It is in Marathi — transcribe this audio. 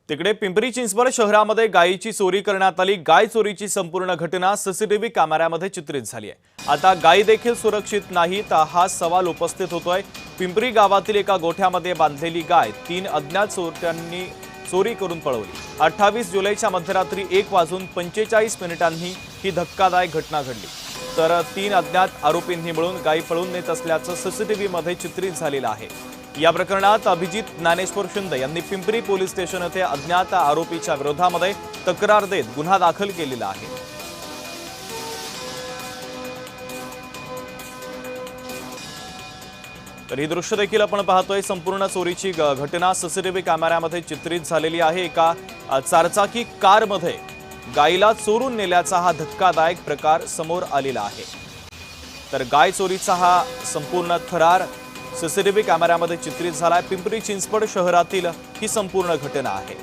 तिकडे पिंपरी चिंचवड शहरामध्ये गायीची चोरी करण्यात आली। गाय चोरीची संपूर्ण घटना सीसीटीव्ही कॅमेऱ्यामध्ये चित्रित झाली आहे। आता गायी देखील सुरक्षित नाहीत हा सवाल उपस्थित होतोय। पिंपरी गावातील एका गोठ्यामध्ये बांधलेली गाय 3 अज्ञात चोरट्यांनी चोरी करून पळवली। 28 जुलैच्या मध्यरात्री 1:45 ही धक्कादायक घटना घडली। तर 3 अज्ञात आरोपींनी मिळून गायी पळवून नेत असल्याचं सीसीटीव्ही मध्ये चित्रित झालेलं आहे। या प्रकरणात अभिजित ज्ञानेश्वर शिंदे यांनी पिंपरी पोलीस स्टेशन येथे अज्ञात आरोपीच्या विरोधामध्ये तक्रार देत गुन्हा दाखल केलेला आहे। तर ही दृश्य देखील आपण पाहतोय। संपूर्ण चोरीची घटना सीसीटीव्ही कॅमेऱ्यामध्ये चित्रित झालेली आहे। एका चारचाकी कारमध्ये गायीला चोरून नेल्याचा हा धक्कादायक प्रकार समोर आलेला आहे। तर गाय चोरीचा हा संपूर्ण थरार सीसीटीव्ही कॅमेऱ्यामध्ये चित्रित झालाय। पिंपरी चिंचवड शहरातील ही संपूर्ण घटना आहे।